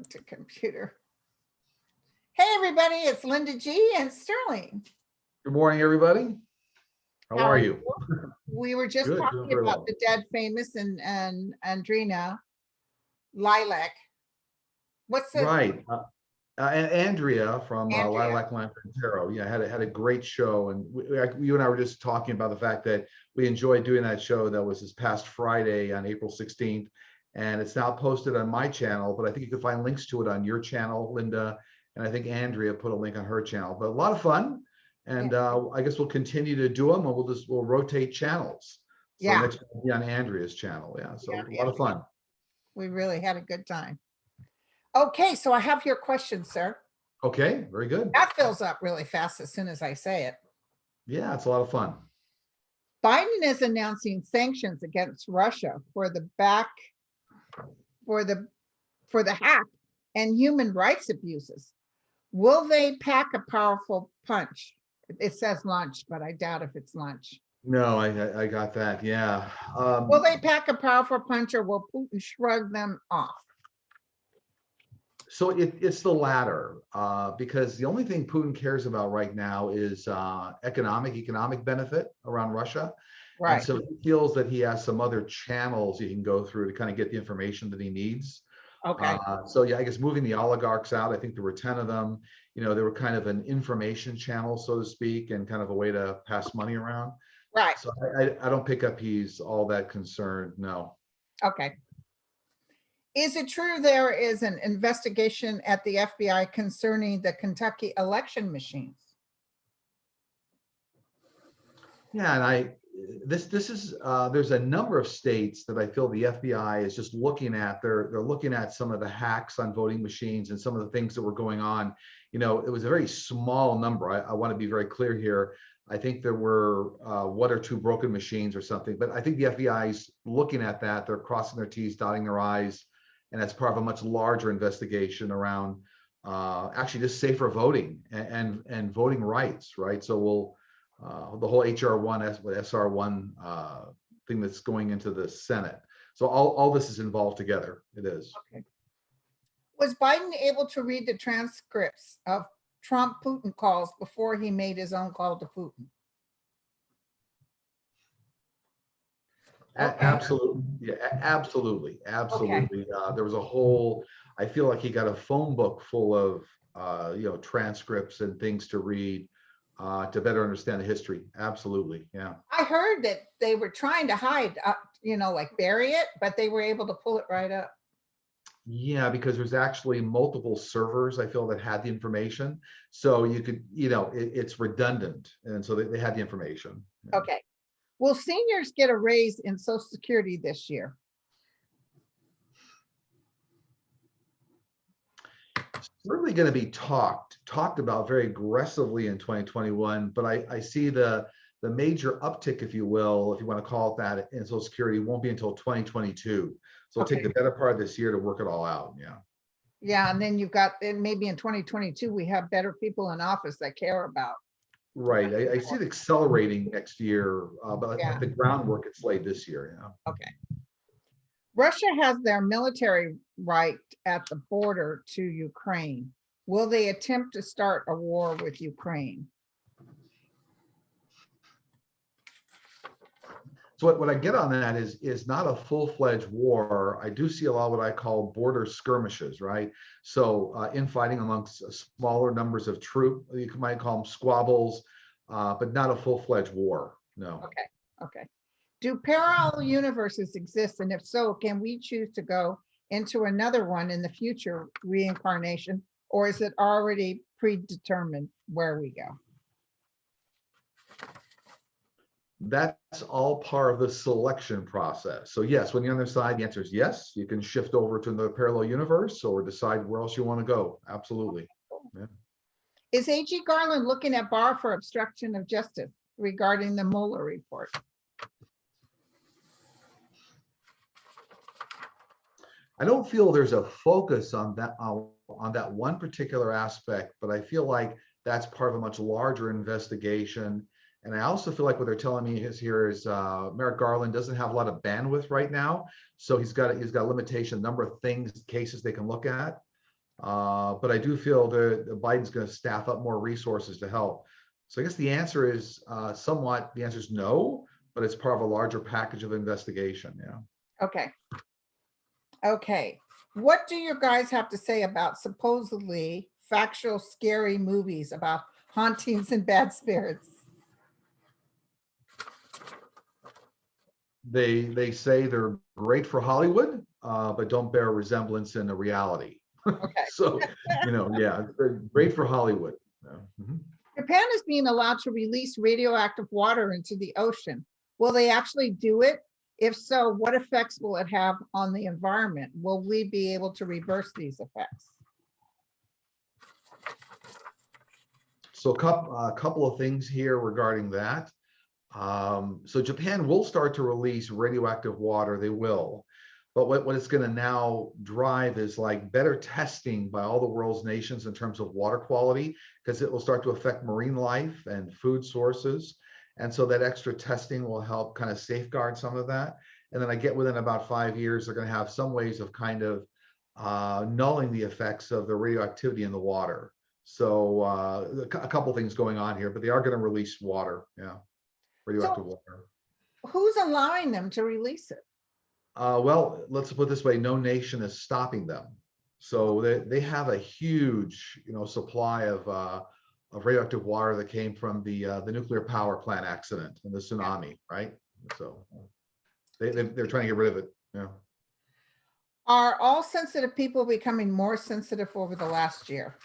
to computer. Hey, everybody, it's Linda G and Sterling. Good morning, everybody. How are you? We were just Good, talking very about well. the dead famous and Andrina Lilac. What's the Right. Andrea from Andrea? Lilac Lantern Tarot. Yeah, had a great show, and you and I were just talking about the fact that we enjoyed doing that show. That was this past Friday on April 16th, and it's now posted on my channel. But I think you can find links to it on your channel, Linda, and I think Andrea put a link on her channel. But a lot of fun, and I guess we'll continue to do them, and we'll rotate channels. So Yeah. next will be on Andrea's channel. Yeah, so a lot of fun. We really had a good time. Okay, so I have your question, sir. Okay, very good. That fills up really fast as soon as I say it. Yeah, it's a lot of fun. Biden is announcing sanctions against Russia for the hack and human rights abuses. Will they pack a powerful punch? It says lunch, but I doubt if it's lunch. No, I got that. Yeah. Will they pack a powerful punch, or will Putin shrug them off? So it's the latter, because the only thing Putin cares about right now is economic benefit around Russia. Right. And so he feels that he has some other channels he can go through to kind of get the information that he needs. Okay. So yeah, I guess moving the oligarchs out, I think there were 10 of them. You know, they were kind of an information channel, so to speak, and kind of a way to pass money around. Right. So I don't pick up he's all that concerned. No. Okay. Is it true there is an investigation at the FBI concerning the Kentucky election machines? Yeah, and this is there's a number of states that I feel the FBI is just looking at. They're looking at some of the hacks on voting machines and some of the things that were going on. You know, it was a very small number. I want to be very clear here. I think there were 1 or 2 broken machines or something, but I think the FBI is looking at that. They're crossing their T's, dotting their I's, and that's part of a much larger investigation around actually just safer voting and voting rights, right? So the whole HR1 SR1 thing that's going into the Senate. So all this is involved together. It is. Okay. Was Biden able to read the transcripts of Trump-Putin calls before he made his own call to Putin? Okay. Absolutely. Yeah, absolutely. Okay. There was a whole, I feel like he got a phone book full of, transcripts and things to read to better understand the history. Absolutely. Yeah. I heard that they were trying to hide, like bury it, but they were able to pull it right up. Yeah, because there's actually multiple servers, I feel, that had the information. So you could, it's redundant. And so they had the information. Yeah. Okay. Will seniors get a raise in Social Security this year? It's certainly going to be talked about very aggressively in 2021, but I see the major uptick, if you will, if you want to call it that, in Social Security won't be until 2022. So it'll take the better part of this year to work it all out. Yeah. Yeah, and then you've got, maybe in 2022, we have better people in office that care about. Right. I see it accelerating next year, but I think the groundwork it's laid this year. Yeah. Okay. Russia has their military right at the border to Ukraine. Will they attempt to start a war with Ukraine? So what I get on that is not a full-fledged war. I do see a lot of what I call border skirmishes, right? So infighting amongst smaller numbers of troops, you might call them squabbles, but not a full-fledged war, no. Okay. Do parallel universes exist? And if so, can we choose to go into another one in the future reincarnation, or is it already predetermined where we go? That's all part of the selection process. So yes, when you're on the other side, the answer is yes. You can shift over to another parallel universe or decide where else you want to go. Absolutely. Yeah. Is AG Garland looking at Barr for obstruction of justice regarding the Mueller report? I don't feel there's a focus on that one particular aspect, but I feel like that's part of a much larger investigation. And I also feel like what they're telling me is Merrick Garland doesn't have a lot of bandwidth right now. So he's got a limitation, number of cases they can look at. But I do feel that Biden's going to staff up more resources to help. So I guess the answer is somewhat, the answer is no, but it's part of a larger package of investigation. Yeah. Okay. Okay. What do you guys have to say about supposedly factual, scary movies about hauntings and bad spirits? They say they're great for Hollywood, but don't bear resemblance in the reality. Okay. So, yeah, they're great for Hollywood. Yeah. Mhm. Japan is being allowed to release radioactive water into the ocean. Will they actually do it? If so, what effects will it have on the environment? Will we be able to reverse these effects? So a couple of things here regarding that. So Japan will start to release radioactive water. They will. But what it's going to now drive is like better testing by all the world's nations in terms of water quality, because it will start to affect marine life and food sources. And so that extra testing will help kind of safeguard some of that. And then I get within about 5 years, they're going to have some ways of kind of nulling the effects of the radioactivity in the water. So a couple things going on here, but they are going to release water. Yeah, radioactive water. Who's allowing them to release it? Well, let's put it this way: no nation is stopping them. So they have a huge, supply of radioactive water that came from the nuclear power plant accident and the tsunami, right? So they're trying to get rid of it. Yeah. Are all sensitive people becoming more sensitive over the last year?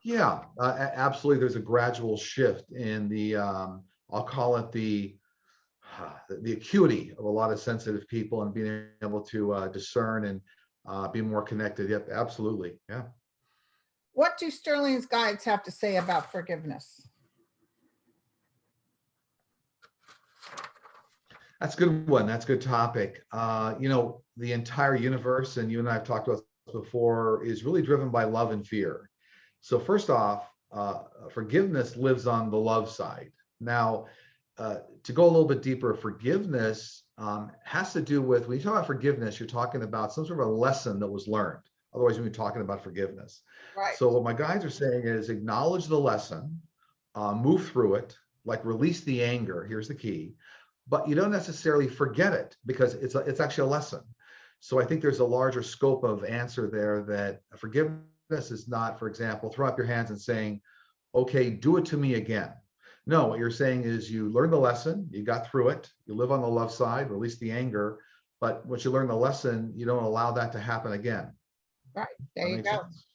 Yeah, absolutely. There's a gradual shift in the, I'll call it the acuity of a lot of sensitive people and being able to discern and be more connected. Yep, absolutely. Yeah. What do Sterling's guides have to say about forgiveness? That's a good one. That's a good topic. The entire universe, and you and I have talked about this before, is really driven by love and fear. So first off, forgiveness lives on the love side. Now, to go a little bit deeper, forgiveness has to do with, when you talk about forgiveness, you're talking about some sort of a lesson that was learned. Otherwise, we'd be talking about forgiveness. Right. So what my guides are saying is acknowledge the lesson, move through it, like release the anger. Here's the key. But you don't necessarily forget it, because it's actually a lesson. So I think there's a larger scope of answer there, that forgiveness is not, for example, throw up your hands and saying, okay, do it to me again. No, what you're saying is you learned the lesson, you got through it, you live on the love side, release the anger, but once you learn the lesson, you don't allow that to happen again. Right. There you go. Sense?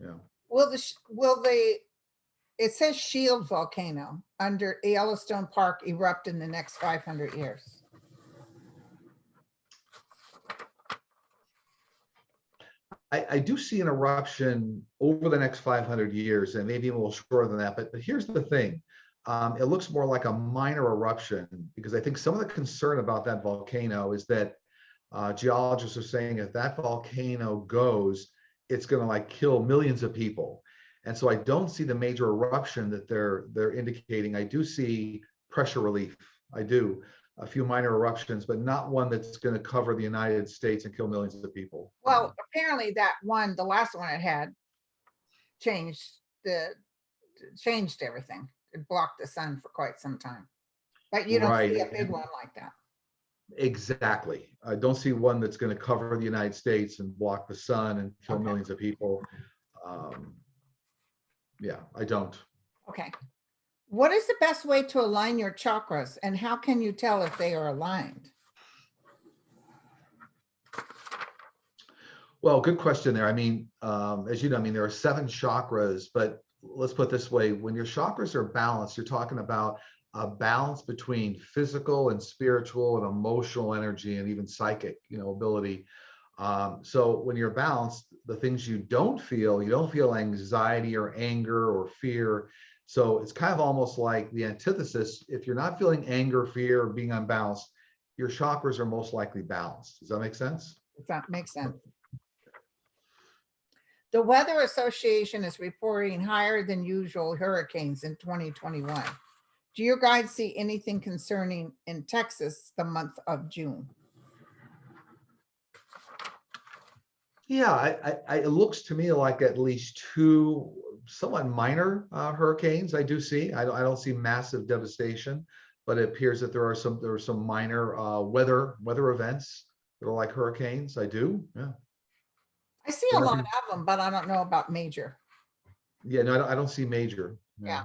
Yeah. It says shield volcano under Yellowstone Park erupt in the next 500 years? I do see an eruption over the next 500 years, and maybe a little shorter than that. But here's the thing. It looks more like a minor eruption, because I think some of the concern about that volcano is that geologists are saying if that volcano goes, it's going to like kill millions of people. And so I don't see the major eruption that they're indicating. I do see pressure relief. I do. A few minor eruptions, but not one that's going to cover the United States and kill millions of people. Well, apparently that one, the last one it had, changed everything. It blocked the sun for quite some time. But you don't see a big one like that. Exactly. I don't see one that's going to cover the United States and block the sun and kill millions of people. Yeah, I don't. Okay. What is the best way to align your chakras, and how can you tell if they are aligned? Well, good question there. I mean, as you know, there are 7 chakras, but let's put it this way. When your chakras are balanced, you're talking about a balance between physical and spiritual and emotional energy and even psychic, ability. So when you're balanced, the things you don't feel anxiety or anger or fear. So it's kind of almost like the antithesis. If you're not feeling anger, fear, or being unbalanced, your chakras are most likely balanced. Does that make sense? That makes sense. The Weather Association is reporting higher than usual hurricanes in 2021. Do your guides see anything concerning in Texas the month of June? Yeah, it looks to me like at least two somewhat minor hurricanes I do see. I don't see massive devastation, but it appears that there are some minor weather events that are like hurricanes. I do. Yeah. I see So a lot nothing. of them, but I don't know about major. Yeah, no, I don't see major. Yeah. Yeah.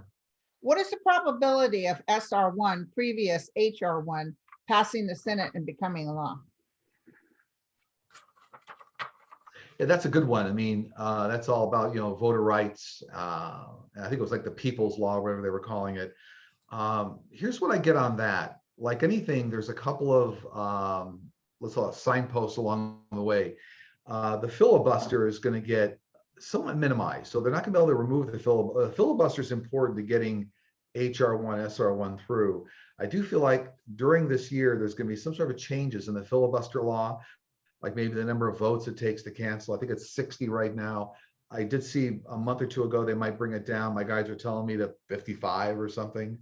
What is the probability of SR1, previous HR1, passing the Senate and becoming law? Yeah, that's a good one. I mean, that's all about, voter rights. I think it was like the People's Law, whatever they were calling it. Here's what I get on that. Like anything, there's a couple of, let's call it signposts along the way. The filibuster is going to get somewhat minimized. So they're not going to be able to remove the filibuster. The filibuster is important to getting HR1, SR1 through. I do feel like during this year, there's going to be some sort of changes in the filibuster law, like maybe the number of votes it takes to cancel. I think it's 60 right now. I did see a month or two ago, they might bring it down. My guys are telling me to 55 or something.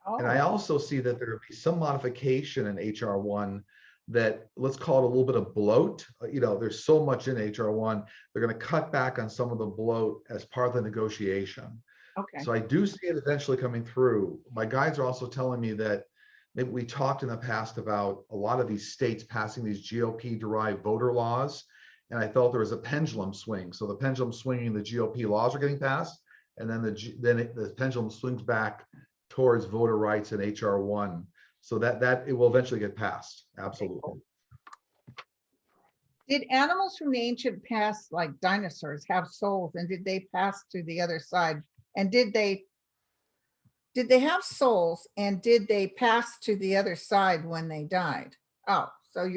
And I Oh, also see that there will be some modification in HR1 that, let's call it a little bit of bloat. There's so much in HR1, they're going to cut back on some of the bloat as part of the negotiation. okay. So I do see it eventually coming through. My guys are also telling me that maybe we talked in the past about a lot of these states passing these GOP derived voter laws. And I felt there was a pendulum swing. So the pendulum swinging, the GOP laws are getting passed. And then the pendulum swings back towards voter rights in HR1. So that it will eventually get passed. Absolutely. Did animals from the ancient past, like dinosaurs, have souls, and did they pass to the other side? And did they have souls, and did they pass to the other side when they died? Oh, so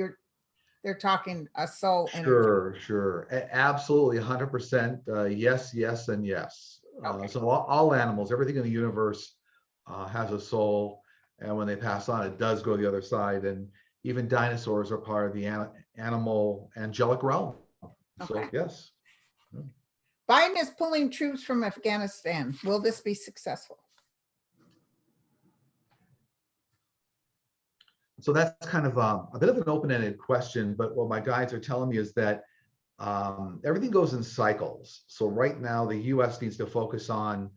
they're talking a soul energy. Sure. Absolutely 100%. Yes, yes, and yes. Okay. So all animals, everything in the universe has a soul. And when they pass on, it does go to the other side. And even dinosaurs are part of the animal angelic realm. Okay. So yes. Biden is pulling troops from Afghanistan. Will this be successful? So that's kind of a bit of an open-ended question, but what my guides are telling me is that everything goes in cycles. So right now, the U.S. needs to focus on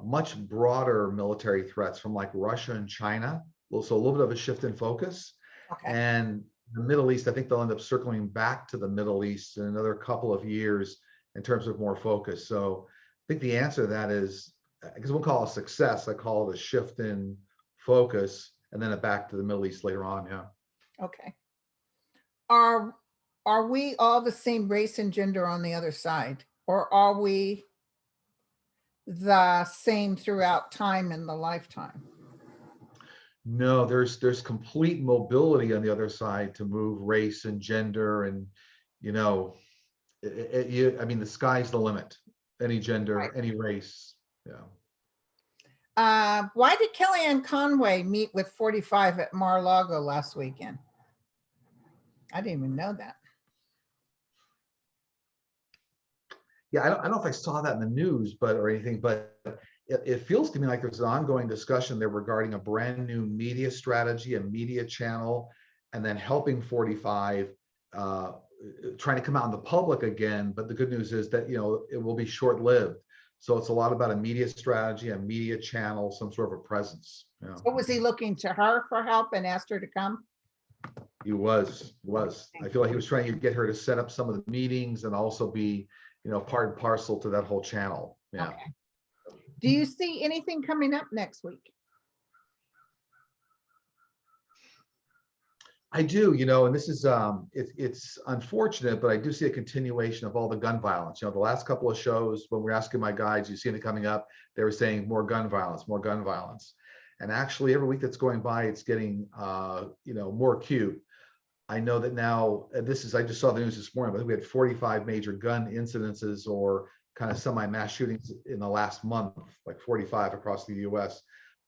much broader military threats from like Russia and China. So a little bit of a shift in focus. Okay. And the Middle East, I think they'll end up circling back to the Middle East in another couple of years in terms of more focus. So I think the answer to that is, because we'll call it success, I call it a shift in focus and then back to the Middle East later on. Yeah. Okay. Are we all the same race and gender on the other side, or are we the same throughout time in the lifetime? No, there's complete mobility on the other side to move race and gender, and you know, I mean, the sky's the limit. Any gender, any race. Yeah. Why did Kellyanne Conway meet with 45 at Mar-a-Lago last weekend? I didn't even know that. Yeah, I don't know if I saw that in the news, or anything, but it feels to me like there's an ongoing discussion there regarding a brand new media strategy, a media channel, and then helping 45 trying to come out in the public again. But the good news is that it will be short-lived. So it's a lot about a media strategy, a media channel, some sort of a presence. So was he looking to her for help and asked her to come? He was. I feel like he was trying to get her to set up some of the meetings and also be, part and parcel to that whole channel. Yeah. Okay. Do you see anything coming up next week? I do, and this is it's unfortunate, but I do see a continuation of all the gun violence. The last couple of shows when we're asking my guides, you see it coming up, they were saying more gun violence, more gun violence. And actually every week that's going by, it's getting more acute. I know that now, I just saw the news this morning, but we had 45 major gun incidences or kind of semi-mass shootings in the last month, like 45 across the US.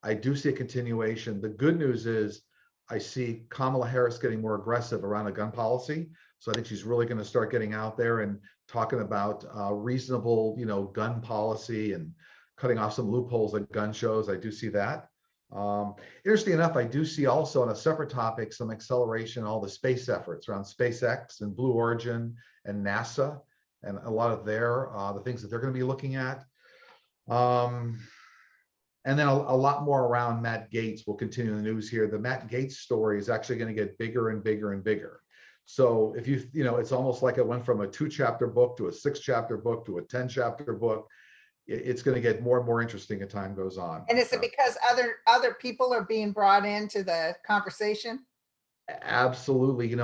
I do see a continuation. The good news is I see Kamala Harris getting more aggressive around a gun policy. So I think she's really going to start getting out there and talking about reasonable, gun policy and cutting off some loopholes at gun shows. I do see that. Interesting enough, I do see also on a separate topic some acceleration in all the space efforts around SpaceX and Blue Origin and NASA, and a lot of the things that they're going to be looking at. And then a lot more around Matt Gaetz will continue in the news here. The Matt Gaetz story is actually going to get bigger and bigger and bigger. So if it's almost like it went from a 2-chapter book to a 6-chapter book to a 10-chapter book. It's going to get more and more interesting as time goes on. And is it because other people are being brought into the conversation? Absolutely. And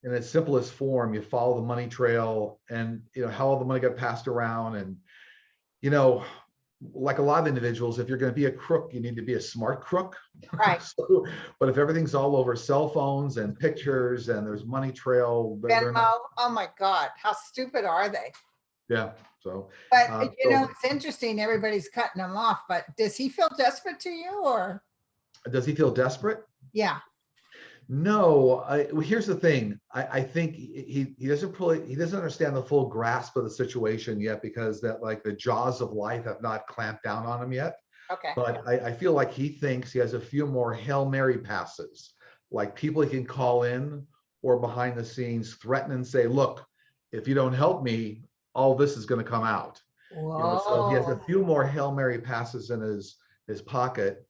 in its simplest form, you follow the money trail and, how all the money got passed around. And, like a lot of individuals, if you're going to be a crook, you need to be a smart crook. Right. But if everything's all over cell phones and pictures and there's money trail, Venmo, oh my God, how stupid are they? Yeah. So, but it's interesting. Everybody's cutting him off, but does he feel desperate to you, or? Does he feel desperate? Yeah. No. Well, here's the thing. I think he doesn't understand the full grasp of the situation yet, because the jaws of life have not clamped down on him yet. Okay. But I feel like he thinks he has a few more Hail Mary passes, like people he can call in or behind the scenes threaten and say, look, if you don't help me, all this is going to come out. So he has a few more Hail Mary passes in his pocket,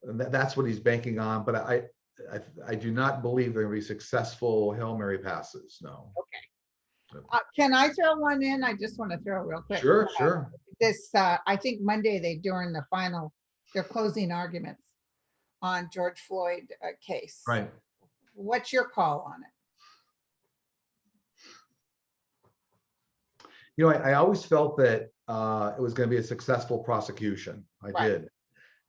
and that's what he's banking on. But I do not believe there will be successful Hail Mary passes. No. Okay. Can I throw one in? I just want to throw real quick. Sure. This I think Monday during their closing arguments on George Floyd case. Right. What's your call on it? I always felt that it was going to be a successful prosecution. I did.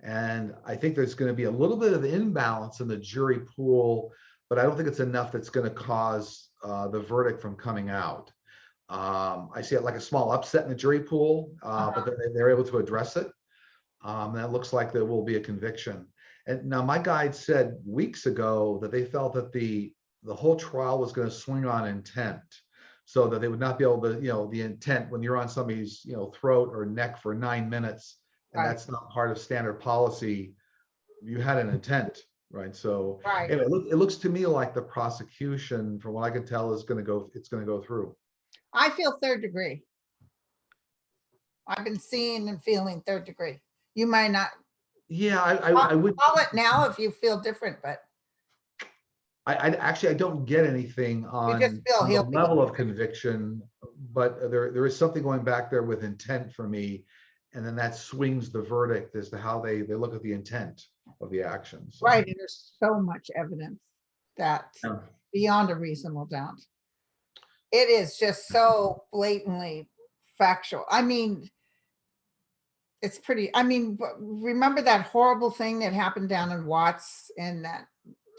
And I think there's going to be a little bit of imbalance in the jury pool, but I don't think it's enough that's going to cause the verdict from coming out. I see it like a small upset in the jury pool, but they're able to address it. And it looks like there will be a conviction. And now my guide said weeks ago that they felt that the whole trial was going to swing on intent, so that they would not be able to, the intent when you're on somebody's, throat or neck for 9 minutes, and that's not part of standard policy. You had an intent, right? So it looks to me like the prosecution, from what I can tell, it's going to go through. I feel third degree. I've been seeing and feeling third degree. You might not. Yeah, I would call it now if you feel different, but I don't get anything on the level of conviction, but there is something going back there with intent for me, and then that swings the verdict as to how they look at the intent of the actions. Right, and there's so much evidence that beyond a reasonable doubt. It is just so blatantly factual. I mean, it's pretty. I mean, remember that horrible thing that happened down in Watts, and that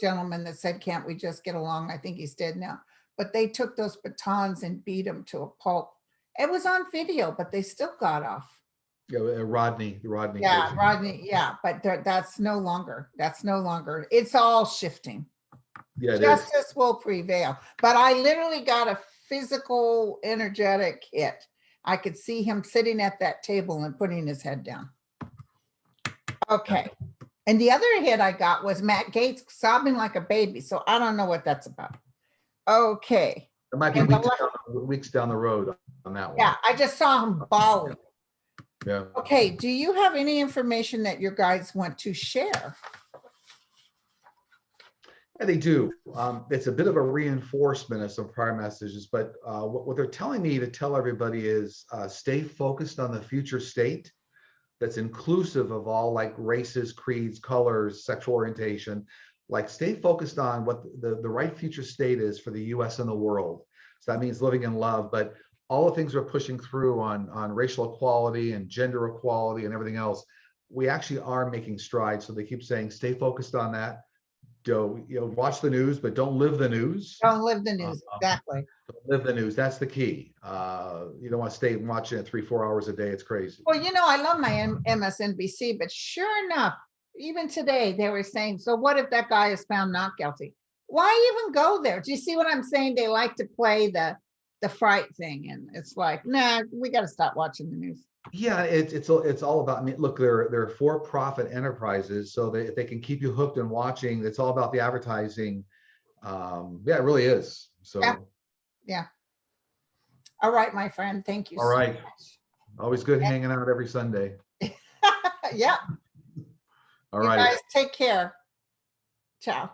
gentleman that said, can't we just get along? I think he's dead now. But they took those batons and beat him to a pulp. It was on video, but they still got off. Yeah, Rodney. Yeah, case. Rodney. Yeah, but that's no longer. It's all shifting. Yeah, justice will prevail. But I literally got a physical, energetic hit. I could see him sitting at that table and putting his head down. Okay. And the other hit I got was Matt Gaetz sobbing like a baby. So I don't know what that's about. Okay. It might be weeks down the road on that one. Yeah, I just saw him bawling. Yeah. Okay. Do you have any information that your guys want to share? Yeah, they do. It's a bit of a reinforcement of some prior messages, but what they're telling me to tell everybody is stay focused on the future state that's inclusive of all like races, creeds, colors, sexual orientation. Like stay focused on what the right future state is for the US and the world. So that means living in love, but all the things we're pushing through on racial equality and gender equality and everything else, we actually are making strides. So they keep saying, stay focused on that. Watch the news, but don't live the news. Don't live the news, exactly. Don't live the news. That's the key. You don't want to stay watching it 3-4 hours a day. It's crazy. Well, I love my MSNBC, but sure enough, even today they were saying, so what if that guy is found not guilty? Why even go there? Do you see what I'm saying? They like to play the the fright thing. And it's like, nah, we got to stop watching the news. Yeah, it's all about, I mean, look, they're for-profit enterprises, so if they can keep you hooked and watching, it's all about the advertising. Yeah, it really is. So, Yeah. Yeah. All right, my friend. Thank you all so right. much. Always good hanging out every Sunday. Yeah. All You right. guys take care. Ciao.